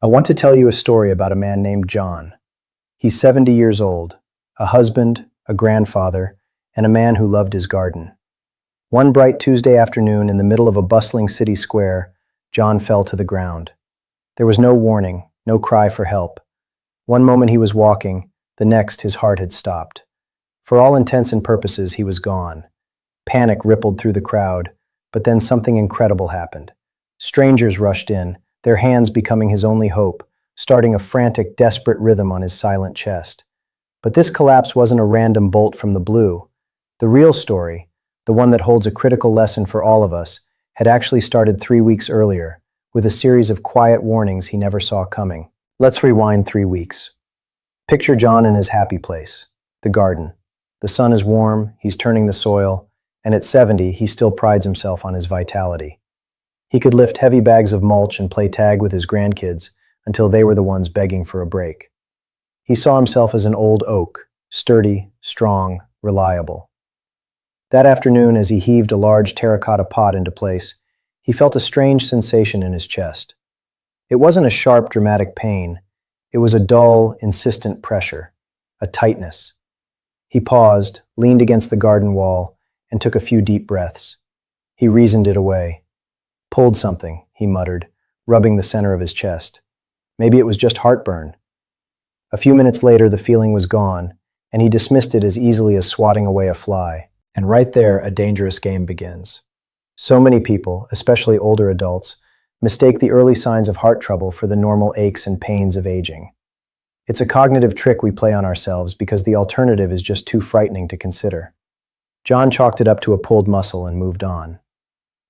I want to tell you a story about a man named John. He's 70 years old, a husband, a grandfather, and a man who loved his garden. One bright Tuesday afternoon in the middle of a bustling city square, John fell to the ground. There was no warning, no cry for help. One moment he was walking, the next his heart had stopped. For all intents and purposes, he was gone. Panic rippled through the crowd, but then something incredible happened. Strangers rushed in, their hands becoming his only hope, starting a frantic, desperate rhythm on his silent chest. But this collapse wasn't a random bolt from the blue. The real story, the one that holds a critical lesson for all of us, had actually started 3 weeks earlier, with a series of quiet warnings he never saw coming. Let's rewind 3 weeks. Picture John in his happy place, the garden. The sun is warm, he's turning the soil, and at 70, he still prides himself on his vitality. He could lift heavy bags of mulch and play tag with his grandkids until they were the ones begging for a break. He saw himself as an old oak, sturdy, strong, reliable. That afternoon, as he heaved a large terracotta pot into place, he felt a strange sensation in his chest. It wasn't a sharp, dramatic pain. It was a dull, insistent pressure, a tightness. He paused, leaned against the garden wall, and took a few deep breaths. He reasoned it away. Pulled something, he muttered, rubbing the center of his chest. Maybe it was just heartburn. A few minutes later, the feeling was gone, and he dismissed it as easily as swatting away a fly. And right there, a dangerous game begins. So many people, especially older adults, mistake the early signs of heart trouble for the normal aches and pains of aging. It's a cognitive trick we play on ourselves because the alternative is just too frightening to consider. John chalked it up to a pulled muscle and moved on.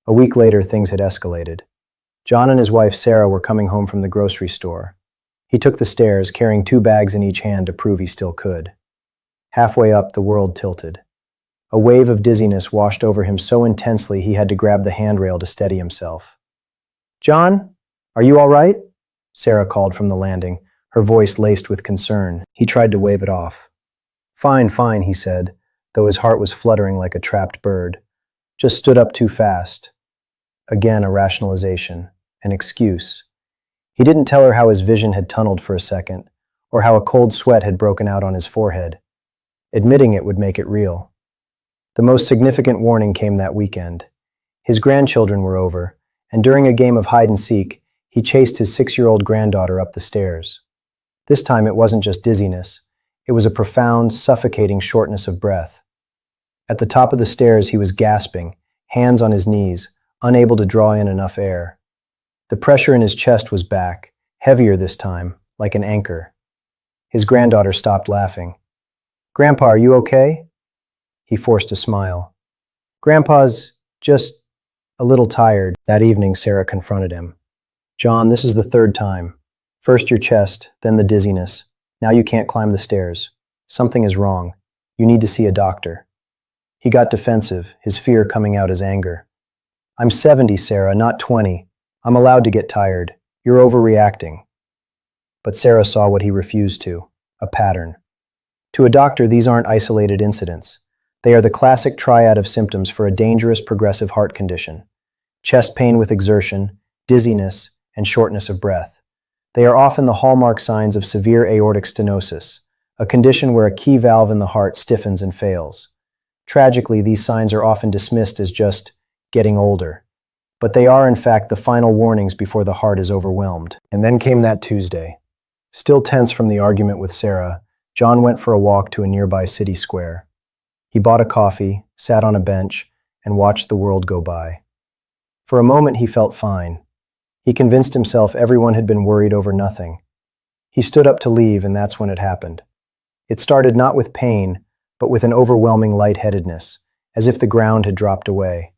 A week later, things had escalated. John and his wife, Sarah, were coming home from the grocery store. He took the stairs, carrying 2 bags in each hand to prove he still could. Halfway up, the world tilted. A wave of dizziness washed over him so intensely he had to grab the handrail to steady himself. "John, are you all right?" Sarah called from the landing, her voice laced with concern. He tried to wave it off. "Fine, fine," he said, though his heart was fluttering like a trapped bird. "Just stood up too fast." Again, a rationalization, an excuse. He didn't tell her how his vision had tunneled for a second, or how a cold sweat had broken out on his forehead. Admitting it would make it real. The most significant warning came that weekend. His grandchildren were over, and during a game of hide-and-seek, he chased his 6-year-old granddaughter up the stairs. This time it wasn't just dizziness. It was a profound, suffocating shortness of breath. At the top of the stairs, he was gasping, hands on his knees, unable to draw in enough air. The pressure in his chest was back, heavier this time, like an anchor. His granddaughter stopped laughing. "Grandpa, are you okay?" He forced a smile. "Grandpa's just a little tired." That evening, Sarah confronted him. "John, this is the 3rd time. First your chest, then the dizziness. Now you can't climb the stairs. Something is wrong. You need to see a doctor." He got defensive, his fear coming out as anger. "I'm 70, Sarah, not 20. I'm allowed to get tired. You're overreacting." But Sarah saw what he refused to, a pattern. To a doctor, these aren't isolated incidents. They are the classic triad of symptoms for a dangerous progressive heart condition. Chest pain with exertion, dizziness, and shortness of breath. They are often the hallmark signs of severe aortic stenosis, a condition where a key valve in the heart stiffens and fails. Tragically, these signs are often dismissed as just getting older. But they are, in fact, the final warnings before the heart is overwhelmed. And then came that Tuesday. Still tense from the argument with Sarah, John went for a walk to a nearby city square. He bought a coffee, sat on a bench, and watched the world go by. For a moment, he felt fine. He convinced himself everyone had been worried over nothing. He stood up to leave, and that's when it happened. It started not with pain, but with an overwhelming lightheadedness, as if the ground had dropped away.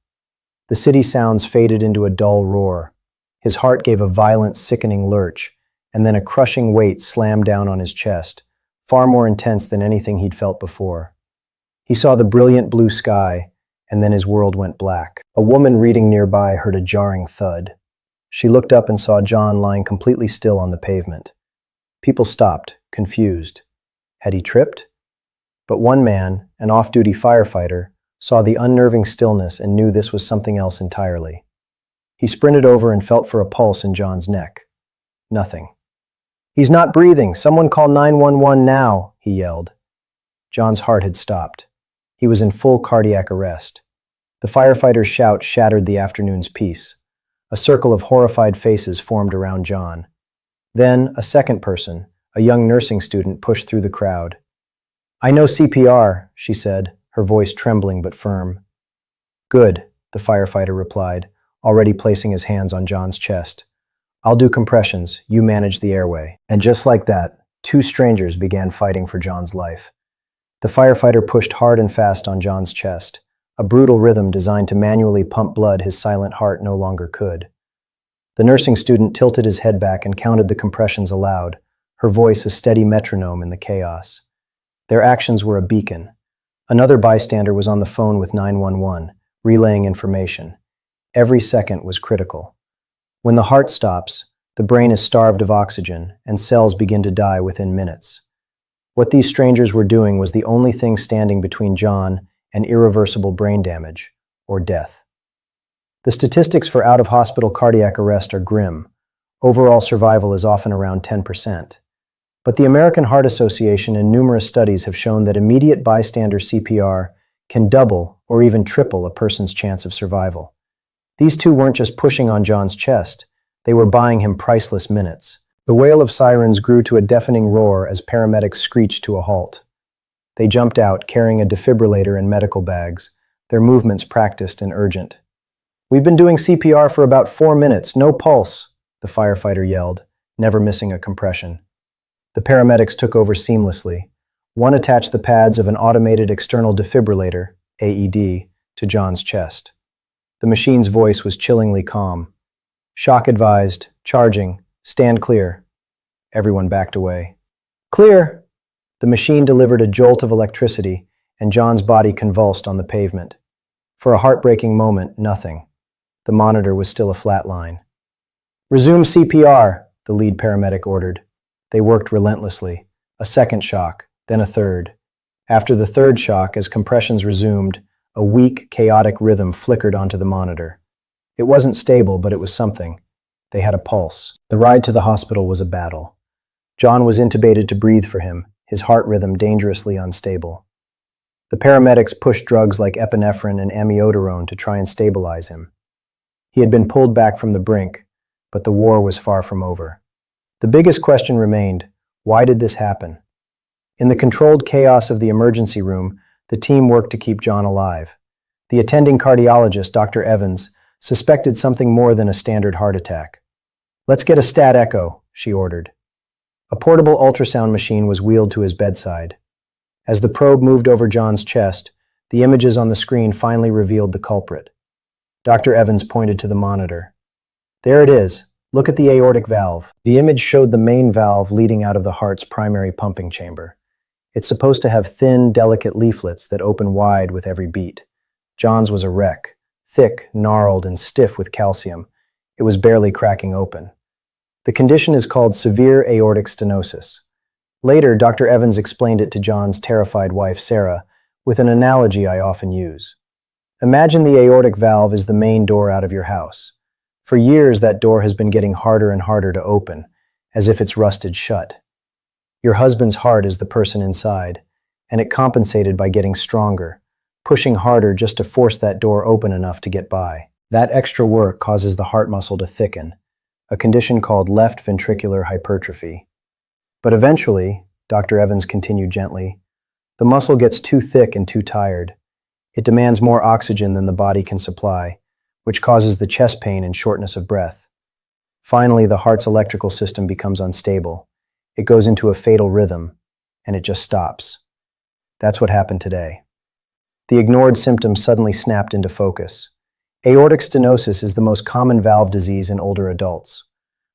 The city sounds faded into a dull roar. His heart gave a violent, sickening lurch, and then a crushing weight slammed down on his chest, far more intense than anything he'd felt before. He saw the brilliant blue sky, and then his world went black. A woman reading nearby heard a jarring thud. She looked up and saw John lying completely still on the pavement. People stopped, confused. Had he tripped? But one man, an off-duty firefighter, saw the unnerving stillness and knew this was something else entirely. He sprinted over and felt for a pulse in John's neck. Nothing. "He's not breathing. Someone call 911 now," he yelled. John's heart had stopped. He was in full cardiac arrest. The firefighter's shout shattered the afternoon's peace. A circle of horrified faces formed around John. Then, a second person, a young nursing student, pushed through the crowd. "I know CPR," she said, her voice trembling but firm. "Good," the firefighter replied, already placing his hands on John's chest. "I'll do compressions, you manage the airway." And just like that, two strangers began fighting for John's life. The firefighter pushed hard and fast on John's chest, a brutal rhythm designed to manually pump blood his silent heart no longer could. The nursing student tilted his head back and counted the compressions aloud, her voice a steady metronome in the chaos. Their actions were a beacon. Another bystander was on the phone with 911, relaying information. Every second was critical. When the heart stops, the brain is starved of oxygen, and cells begin to die within minutes. What these strangers were doing was the only thing standing between John and irreversible brain damage, or death. The statistics for out-of-hospital cardiac arrest are grim. Overall survival is often around 10%. But the American Heart Association and numerous studies have shown that immediate bystander CPR can double or even triple a person's chance of survival. These two weren't just pushing on John's chest, they were buying him priceless minutes. The wail of sirens grew to a deafening roar as paramedics screeched to a halt. They jumped out, carrying a defibrillator and medical bags, their movements practiced and urgent. "We've been doing CPR for about 4 minutes, no pulse," the firefighter yelled, never missing a compression. The paramedics took over seamlessly. One attached the pads of an automated external defibrillator, AED, to John's chest. The machine's voice was chillingly calm. "Shock advised, charging, stand clear." Everyone backed away. "Clear!" The machine delivered a jolt of electricity, and John's body convulsed on the pavement. For a heartbreaking moment, nothing. The monitor was still a flat line. "Resume CPR," the lead paramedic ordered. They worked relentlessly. A second shock, then a third. After the third shock, as compressions resumed, a weak, chaotic rhythm flickered onto the monitor. It wasn't stable, but it was something. They had a pulse. The ride to the hospital was a battle. John was intubated to breathe for him, his heart rhythm dangerously unstable. The paramedics pushed drugs like epinephrine and amiodarone to try and stabilize him. He had been pulled back from the brink, but the war was far from over. The biggest question remained: why did this happen? In the controlled chaos of the emergency room, the team worked to keep John alive. The attending cardiologist, Dr. Evans, suspected something more than a standard heart attack. "Let's get a stat echo," she ordered. A portable ultrasound machine was wheeled to his bedside. As the probe moved over John's chest, the images on the screen finally revealed the culprit. Dr. Evans pointed to the monitor. "There it is. Look at the aortic valve." The image showed the main valve leading out of the heart's primary pumping chamber. It's supposed to have thin, delicate leaflets that open wide with every beat. John's was a wreck, thick, gnarled, and stiff with calcium. It was barely cracking open. The condition is called severe aortic stenosis. Later, Dr. Evans explained it to John's terrified wife, Sarah, with an analogy I often use. Imagine the aortic valve is the main door out of your house. For years, that door has been getting harder and harder to open, as if it's rusted shut. Your husband's heart is the person inside, and it compensated by getting stronger, pushing harder just to force that door open enough to get by. That extra work causes the heart muscle to thicken, a condition called left ventricular hypertrophy. But eventually, Dr. Evans continued gently, the muscle gets too thick and too tired. It demands more oxygen than the body can supply, which causes the chest pain and shortness of breath. Finally, the heart's electrical system becomes unstable. It goes into a fatal rhythm, and it just stops. That's what happened today. The ignored symptoms suddenly snapped into focus. Aortic stenosis is the most common valve disease in older adults.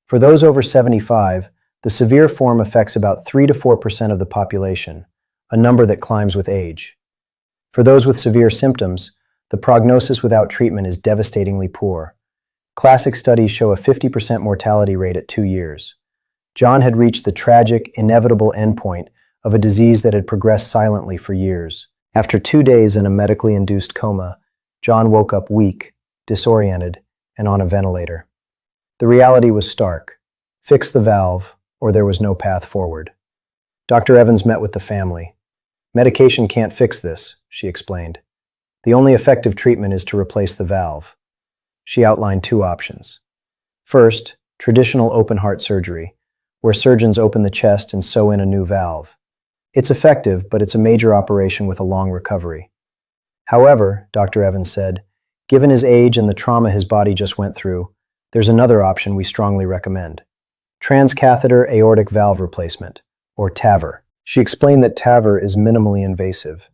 For those over 75, the severe form affects about 3 to 4% of the population, a number that climbs with age. For those with severe symptoms, the prognosis without treatment is devastatingly poor. Classic studies show a 50% mortality rate at 2 years. John had reached the tragic, inevitable endpoint of a disease that had progressed silently for years. After 2 days in a medically induced coma, John woke up weak, disoriented, and on a ventilator. The reality was stark. Fix the valve, or there was no path forward. Dr. Evans met with the family. "Medication can't fix this," she explained. "The only effective treatment is to replace the valve." She outlined two options. First, traditional open-heart surgery, where surgeons open the chest and sew in a new valve. It's effective, but it's a major operation with a long recovery. However, Dr. Evans said, given his age and the trauma his body just went through, there's another option we strongly recommend. Transcatheter aortic valve replacement, or TAVR. She explained that TAVR is minimally invasive.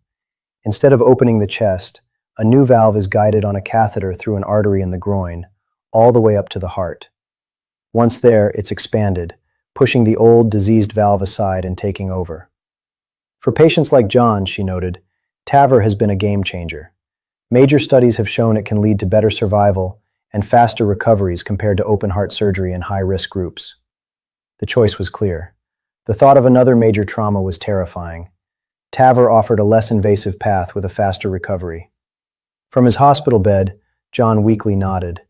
Instead of opening the chest, a new valve is guided on a catheter through an artery in the groin, all the way up to the heart. Once there, it's expanded, pushing the old, diseased valve aside and taking over. For patients like John, she noted, TAVR has been a game changer. Major studies have shown it can lead to better survival and faster recoveries compared to open-heart surgery in high-risk groups. The choice was clear. The thought of another major trauma was terrifying. TAVR offered a less invasive path with a faster recovery. From his hospital bed, John weakly nodded.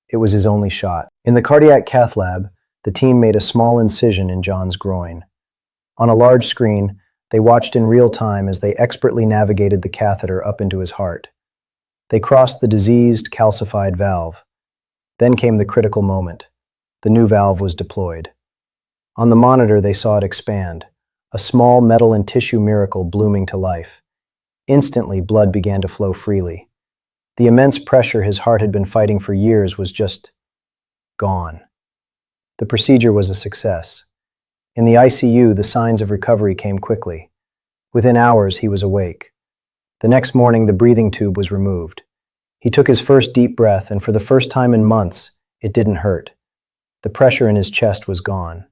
It was his only shot. In the cardiac cath lab, the team made a small incision in John's groin. On a large screen, they watched in real time as they expertly navigated the catheter up into his heart. They crossed the diseased, calcified valve. Then came the critical moment. The new valve was deployed. On the monitor, they saw it expand, a small metal and tissue miracle blooming to life. Instantly, blood began to flow freely. The immense pressure his heart had been fighting for years was just gone. The procedure was a success. In the ICU, the signs of recovery came quickly. Within hours, he was awake. The next morning, the breathing tube was removed. He took his first deep breath, and for the first time in months, it didn't hurt. The pressure in his chest was gone.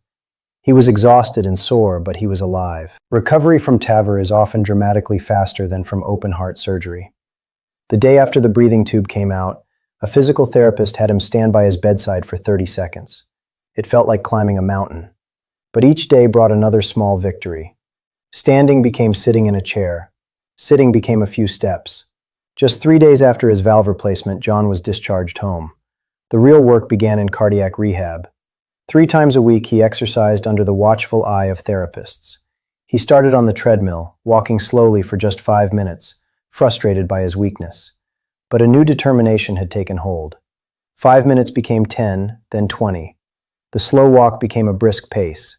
He was exhausted and sore, but he was alive. Recovery from TAVR is often dramatically faster than from open-heart surgery. The day after the breathing tube came out, a physical therapist had him stand by his bedside for 30 seconds. It felt like climbing a mountain. But each day brought another small victory. Standing became sitting in a chair. Sitting became a few steps. Just 3 days after his valve replacement, John was discharged home. The real work began in cardiac rehab. 3 times a week, he exercised under the watchful eye of therapists. He started on the treadmill, walking slowly for just 5 minutes, frustrated by his weakness. But a new determination had taken hold. 5 minutes became 10, then 20. The slow walk became a brisk pace.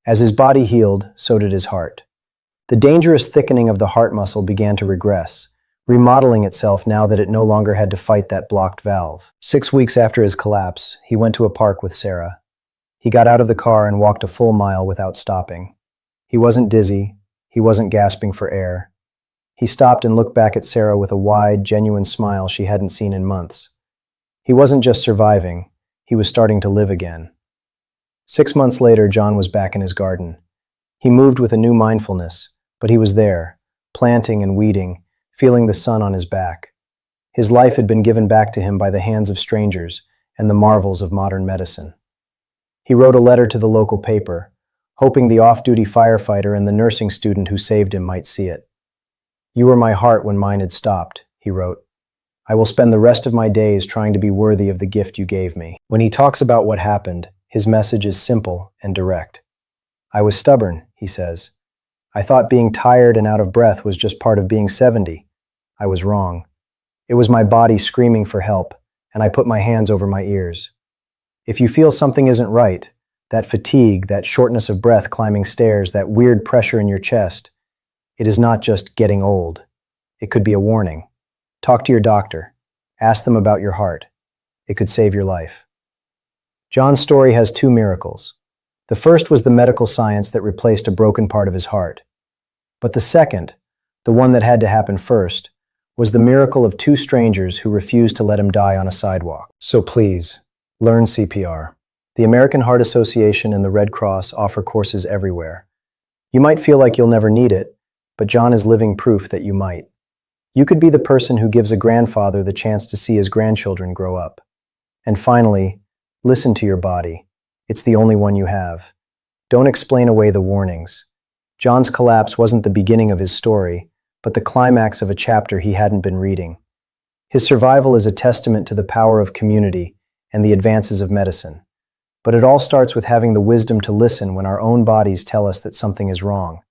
As his body healed, so did his heart. The dangerous thickening of the heart muscle began to regress, remodeling itself now that it no longer had to fight that blocked valve. 6 weeks after his collapse, he went to a park with Sarah. He got out of the car and walked a full mile without stopping. He wasn't dizzy. He wasn't gasping for air. He stopped and looked back at Sarah with a wide, genuine smile she hadn't seen in months. He wasn't just surviving. He was starting to live again. 6 months later, John was back in his garden. He moved with a new mindfulness, but he was there, planting and weeding, feeling the sun on his back. His life had been given back to him by the hands of strangers and the marvels of modern medicine. He wrote a letter to the local paper, hoping the off-duty firefighter and the nursing student who saved him might see it. "You were my heart when mine had stopped," he wrote. "I will spend the rest of my days trying to be worthy of the gift you gave me." When he talks about what happened, his message is simple and direct. "I was stubborn," he says. "I thought being tired and out of breath was just part of being 70. I was wrong. It was my body screaming for help, and I put my hands over my ears. If you feel something isn't right, that fatigue, that shortness of breath climbing stairs, that weird pressure in your chest, it is not just getting old. It could be a warning. Talk to your doctor. Ask them about your heart. It could save your life." John's story has 2 miracles. The first was the medical science that replaced a broken part of his heart. But the second, the one that had to happen first, was the miracle of 2 strangers who refused to let him die on a sidewalk. So please, learn CPR. The American Heart Association and the Red Cross offer courses everywhere. You might feel like you'll never need it, but John is living proof that you might. You could be the person who gives a grandfather the chance to see his grandchildren grow up. And finally, listen to your body. It's the only one you have. Don't explain away the warnings. John's collapse wasn't the beginning of his story, but the climax of a chapter he hadn't been reading. His survival is a testament to the power of community and the advances of medicine. But it all starts with having the wisdom to listen when our own bodies tell us that something is wrong.